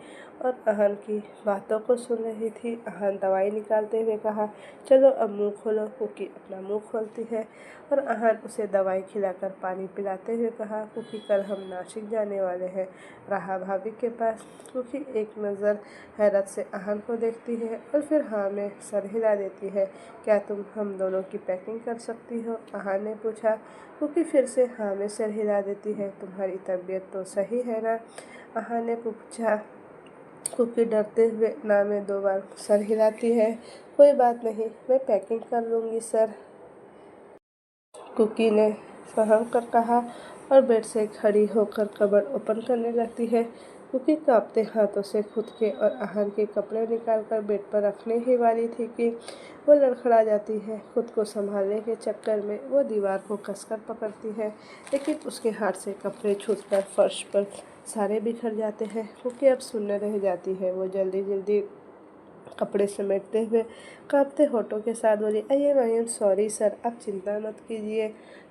और अहान की बातों को सुन रही थी। अहान दवाई निकालते हुए कहा, चलो अब मुंह खोलो। कुकी अपना मुंह खोलती है और अहान उसे दवाई खिलाकर पानी पिलाते हुए कहा, कुकी कल हम नासिक जाने वाले हैं, राहा भाभी के पास। कुकी एक नज़र हैरत से अहान को देखती है और फिर हाँ में सर हिला देती है। क्या तुम हम दोनों की पैकिंग कर सकती हो? अहान ने पूछा। कुकी फिर से हाँ में सर हिला देती है। तुम्हारी तबीयत तो सही है ना? अहान ने पूछा। कुकी डरते हुए ना में 2 बार सर हिलाती है। कोई बात नहीं, मैं पैकिंग कर लूँगी सर, कुकी ने सहम कर कहा और बेड से खड़ी होकर कबर्ड ओपन करने लगती है। कुकी कांपते हाथों से खुद के और अहान के कपड़े निकालकर बेड पर रखने ही वाली थी कि वो लड़खड़ा जाती है। खुद को संभालने के चक्कर में वो दीवार को कसकर पकड़ती है, लेकिन उसके हाथ से कपड़े छूटकर फर्श पर सारे बिखर जाते हैं। कुकी अब सुन्न रह जाती है। वो जल्दी जल्दी कपड़े समेटते हुए कांपते होठों के साथ बोली, आई एम सॉरी सर, आप चिंता मत कीजिए,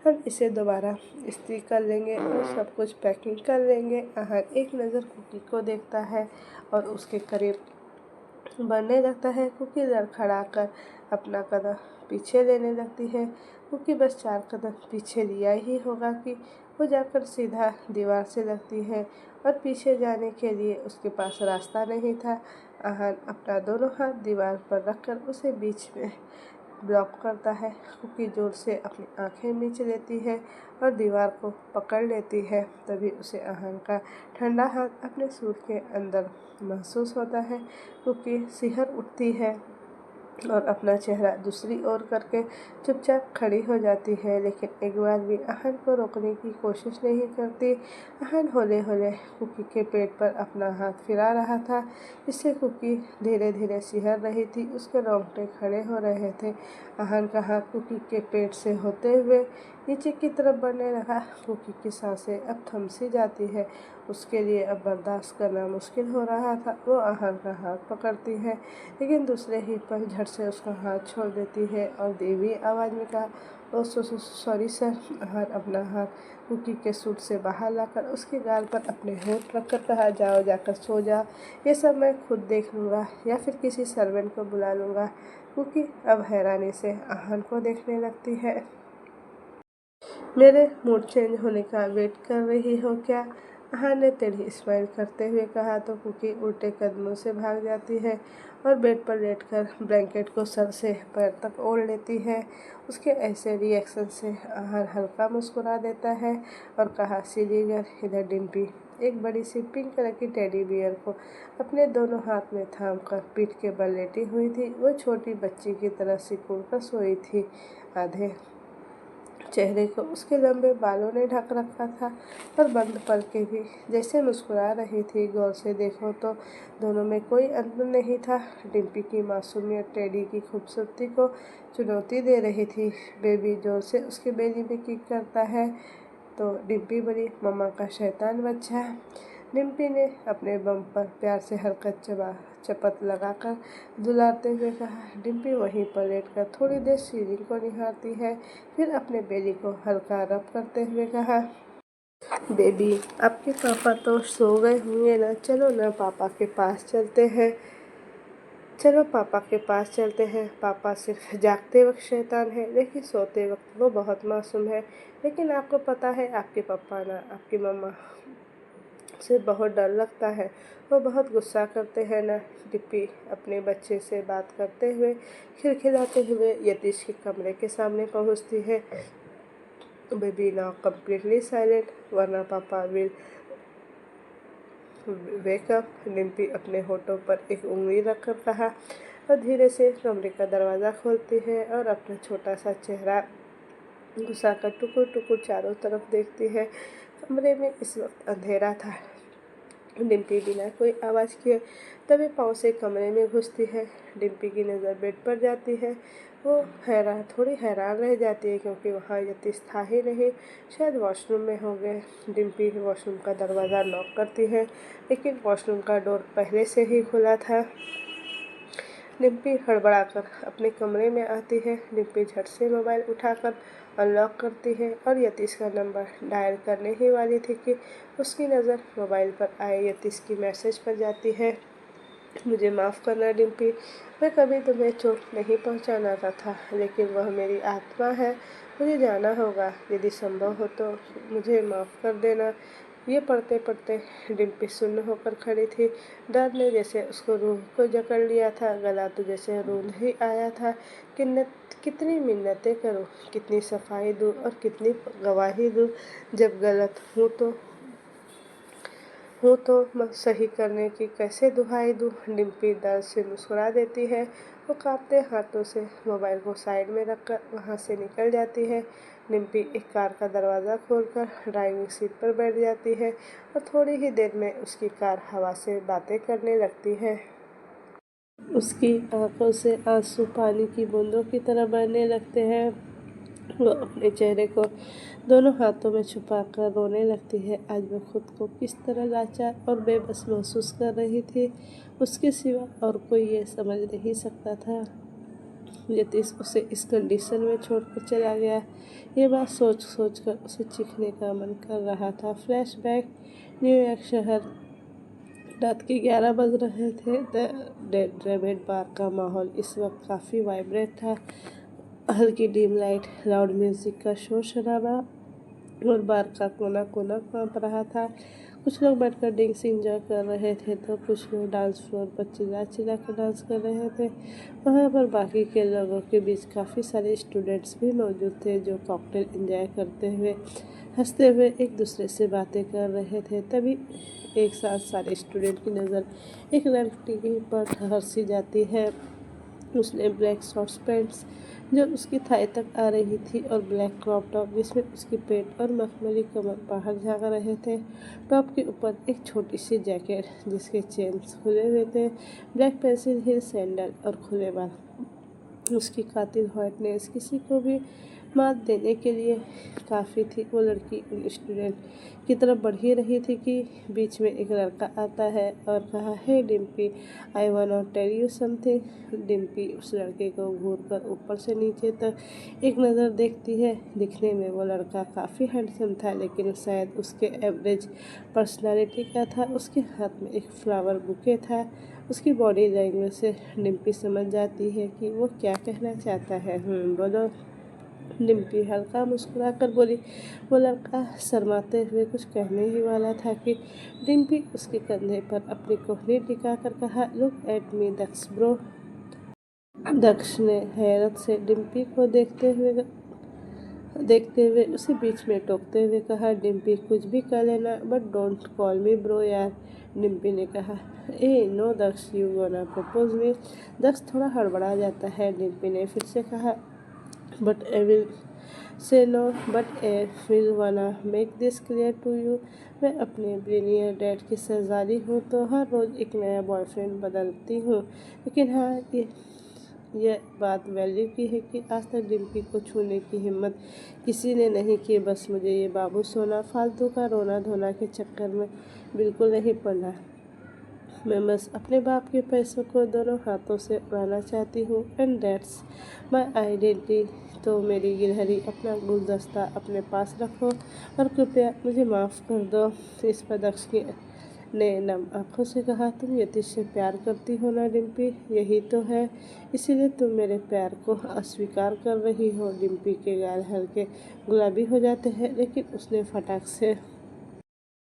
हम इसे दोबारा इस्त्री कर लेंगे और सब कुछ पैकिंग कर लेंगे। अहान एक नज़र कुकी को देखता है और उसके करीब बढ़ने लगता है। कुकी लड़खड़ा कर अपना कदम पीछे लेने लगती है। कुकी बस 4 कदम पीछे लिया ही होगा कि वो जाकर सीधा दीवार से लगती है, और पीछे जाने के लिए उसके पास रास्ता नहीं था। अहान अपना दोनों हाथ दीवार पर रखकर उसे बीच में ब्लॉक करता है। कुकी जोर से अपनी आंखें मीच लेती है और दीवार को पकड़ लेती है। तभी उसे अहान का ठंडा हाथ अपने सूट के अंदर महसूस होता है। कुकी सिहर उठती है और अपना चेहरा दूसरी ओर करके चुपचाप खड़ी हो जाती है, लेकिन एक बार भी अहान को रोकने की कोशिश नहीं करती। अहान हौले हौले कुकी के पेट पर अपना हाथ फिरा रहा था, इससे कुकी धीरे धीरे सिहर रही थी। उसके रोंगटे खड़े हो रहे थे। अहान का हाथ कुकी के पेट से होते हुए नीचे की तरफ बढ़ने लगा। कुकी की सांसें अब थम सी जाती है। उसके लिए अब बर्दाश्त करना मुश्किल हो रहा था। वो अहान का हाथ पकड़ती है, लेकिन दूसरे ही पल झट से उसका हाथ छोड़ देती है और देवी आवाज़ में कहा, ओ सॉरी सर। अहान अपना हाथ कुकी के सूट से बाहर लाकर उसके गाल पर अपने होंठ रखकर कहा, जाओ जाकर सो जाओ, ये सब मैं खुद देख लूँगा या फिर किसी सर्वेंट को बुला लूँगा। कुकी अब हैरानी से अहान को देखने लगती है। मेरे मूड चेंज होने का वेट कर रही हो क्या? अहान ने टेढ़ी स्माइल करते हुए कहा तो कुकी उल्टे कदमों से भाग जाती है और बेड पर लेटकर ब्लैंकेट को सर से पैर तक ओढ़ लेती है। उसके ऐसे रिएक्शन से अहान हल्का मुस्कुरा देता है और कहा, सीरीगर इधर डिम्पी। एक बड़ी सी पिंक कलर की टेडी बियर को अपने दोनों हाथ में थाम कर पीठ के बल लेटी हुई थी। वो छोटी बच्ची की तरह सिकुड़ कर सोई थी। आधे चेहरे को उसके लंबे बालों ने ढक रखा था और बंद पलकें भी जैसे मुस्कुरा रही थी। गौर से देखो तो दोनों में कोई अंतर नहीं था। डिम्पी की मासूमियत टेडी की खूबसूरती को चुनौती दे रही थी। बेबी जोर से उसके बेली में किक करता है तो डिम्पी बड़ी, मम्मा का शैतान बच्चा। डिम्पी ने अपने बम पर प्यार से हरकत चपत लगाकर दुलारते हुए कहा। डिम्पी वहीं पर लेटकर थोड़ी देर सीलिंग को निहारती है, फिर अपने बेली को हल्का रब करते हुए कहा, बेबी आपके पापा तो सो गए होंगे ना, चलो ना पापा के पास चलते हैं। चलो पापा के पास चलते हैं। पापा सिर्फ जागते वक्त शैतान है, लेकिन सोते वक्त वो बहुत मासूम है। लेकिन आपको पता है आपके पापा ना आपकी मम्मा से बहुत डर लगता है, वो बहुत गुस्सा करते हैं ना। डिम्पी अपने बच्चे से बात करते हुए खिलखिलाते हुए यतीश के कमरे के सामने पहुंचती है। बेबी नाउ कम्प्लीटली साइलेंट वरना पापा विल वेकअप। डिम्पी अपने होठों पर एक उंगली रखकर कहा और धीरे से कमरे का दरवाज़ा खोलती है और अपना छोटा सा चेहरा घुसाकर टुकुर टुकुर चारों तरफ देखती है। कमरे में इस वक्त अंधेरा था। डिम्पी बिना कोई आवाज़ किए तभी पाँव से कमरे में घुसती है। डिम्पी की नज़र बेड पर जाती है। वो थोड़ी हैरान रह जाती है क्योंकि वहाँ यतीश था ही नहीं, शायद वॉशरूम में हो गए। डिम्पी वॉशरूम का दरवाज़ा नॉक करती है, लेकिन वॉशरूम का डोर पहले से ही खुला था। डिम्पी हड़बड़ाकर अपने कमरे में आती है। डिम्पी झट से मोबाइल उठाकर अनलॉक करती है और यतीश का नंबर डायल करने ही वाली थी कि उसकी नज़र मोबाइल पर आए यतीश की मैसेज पर जाती है। मुझे माफ़ करना डिम्पी, मैं कभी तुम्हें चोट नहीं पहुंचाना था, लेकिन वह मेरी आत्मा है, मुझे जाना होगा। यदि संभव हो तो मुझे माफ़ कर देना। ये पढ़ते पढ़ते डिम्पी सुन्न होकर खड़ी थी। डर ने जैसे उसको रूह को जकड़ लिया था, गला तो जैसे रूंध ही आया था। कितनी मिन्नतें करूं, कितनी सफाई दूं और कितनी गवाही दूं। जब गलत हूँ तो सही करने की कैसे दुहाई दूँ। डिम्पी दर्द से मुस्कुरा देती है। वो कांपते हाथों से मोबाइल को साइड में रखकर वहाँ से निकल जाती है। डिम्पी एक कार का दरवाज़ा खोलकर ड्राइविंग सीट पर बैठ जाती है और थोड़ी ही देर में उसकी कार हवा से बातें करने लगती है। उसकी आंखों से आंसू पानी की बूंदों की तरह बहने लगते हैं। वो अपने चेहरे को दोनों हाथों में छुपाकर रोने लगती है। आज वो खुद को किस तरह लाचार और बेबस महसूस कर रही थी, उसके सिवा और कोई ये समझ नहीं सकता था। यतीश उसे इस कंडीशन में छोड़कर चला गया। ये बात सोच सोच कर उसे चीखने का मन कर रहा था। फ्लैशबैक, न्यूयॉर्क शहर, रात के 11 बज रहे थे। ड्रेवेड बार का माहौल इस वक्त काफ़ी वाइब्रेंट था। हल्की डिम लाइट, लाउड म्यूजिक का शोर शराबा और बार का कोना कोना कांप रहा था। कुछ लोग बैठकर ड्रिंक्स एंजॉय कर रहे थे तो कुछ लोग डांस फ्लोर पर चिल्ला चिल्ला कर डांस कर रहे थे। वहाँ पर बाकी के लोगों के बीच काफ़ी सारे स्टूडेंट्स भी मौजूद थे जो कॉकटेल एंजॉय करते हुए हंसते हुए एक दूसरे से बातें कर रहे थे। तभी एक साथ सारे स्टूडेंट की नज़र एक लड़की पर ठहरसी जाती है। उसने ब्लैक शॉर्ट्स पैंट्स जो उसकी थाई तक आ रही थी और ब्लैक क्रॉप टॉप जिसमें उसकी पेट और मखमली कमर बाहर झाँक रहे थे। टॉप के ऊपर एक छोटी सी जैकेट जिसके चेन्स खुले हुए थे, ब्लैक पेंसिल हिल सैंडल और खुले बाल। उसकी कातिल व्हाइटनेस किसी को भी मात देने के लिए काफ़ी थी। वो लड़की उन स्टूडेंट की तरफ बढ़ ही रही थी कि बीच में एक लड़का आता है और कहा, hey Dimpy, I want to tell you something. Dimpy उस लड़के को घूरकर ऊपर से नीचे तक एक नज़र देखती है। दिखने में वो लड़का काफ़ी हैंडसम था लेकिन शायद उसके एवरेज पर्सनालिटी का था। उसके हाथ में एक फ्लावर बुके था। उसकी बॉडी लैंग्वेज से डिम्पी समझ जाती है कि वो क्या कहना चाहता है। बोलो, डिम्पी हल्का मुस्कुराकर बोली। वो लड़का शर्माते हुए कुछ कहने ही वाला था कि डिम्पी उसके कंधे पर अपनी कोहनी टिकाकर कहा, look at me Daksh bro. Daksh ने हैरत से डिम्पी को देखते हुए उसे बीच में टोकते हुए कहा, डिम्पी कुछ भी कह लेना but don't call me bro यार। डिम्पी ने कहा, ah no Daksh, you gonna propose me. Daksh थोड़ा हड़बड़ा जाता है। डिम्पी ने फिर से कहा, but I will say no, but I will wanna make this clear to you. मैं अपने बिलियनियर डैड की शहजादी हूँ तो हर रोज़ एक नया बॉयफ्रेंड बदलती हूँ। लेकिन हाँ, ये बात वैल्यू की है कि आज तक डिम्पी को छूने की हिम्मत किसी ने नहीं की। बस मुझे ये बाबू सोना फालतू का रोना धोना के चक्कर में बिल्कुल नहीं पड़ना। मैं बस अपने बाप के पैसों को दोनों हाथों से उड़ाना चाहती हूँ एंड दैट्स माई आइडेंटिटी। तो मेरी गिलहरी, अपना गुलदस्ता अपने पास रखो और कृपया मुझे माफ़ कर दो। इस पर दक्ष ने नम आँखों से कहा, तुम यतीश से प्यार करती हो ना डिम्पी? यही तो है, इसीलिए तुम मेरे प्यार को अस्वीकार कर रही हो। डिम्पी के गाल हल्के गुलाबी हो जाते हैं लेकिन उसने फटाक से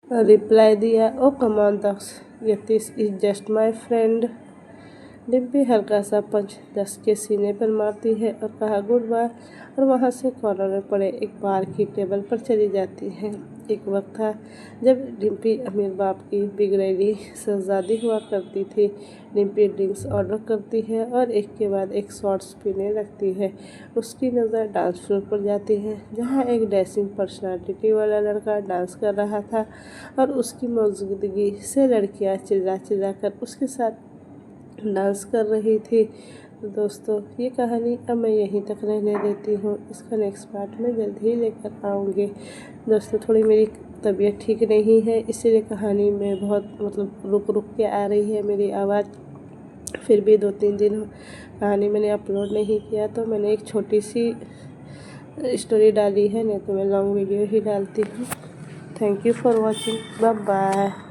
रिप्लाई दिया, oh come on Daksh, Yatish is just my friend. Dimpy हल्का सा पंच दक्ष के सीने पर मारती है और कहा, गुड बाय, और वहाँ से कॉर्नर में पड़े एक बार की टेबल पर चली जाती है। एक वक्त था जब डिम्पी अमीर बाप की बिगड़ैली शहजादी हुआ करती थी। डिम्पी ड्रिंक्स ऑर्डर करती है और एक के बाद एक शॉट्स पीने लगती है। उसकी नज़र डांस फ्लोर पर जाती है जहाँ एक डैशिंग पर्सनालिटी वाला लड़का डांस कर रहा था और उसकी मौजूदगी से लड़कियाँ चिल्ला चिल्ला कर उसके साथ डांस कर रही थी। तो दोस्तों, ये कहानी अब मैं यहीं तक रहने देती हूँ। इसका नेक्स्ट पार्ट मैं जल्द ही लेकर आऊँगी। दोस्तों, थोड़ी मेरी तबीयत ठीक नहीं है इसीलिए कहानी में बहुत रुक रुक के आ रही है मेरी आवाज़। फिर भी 2-3 दिन कहानी मैंने अपलोड नहीं किया तो मैंने एक छोटी सी स्टोरी डाली है, नहीं तो मैं लॉन्ग वीडियो ही डालती हूँ। Thank you for watching. Bye bye.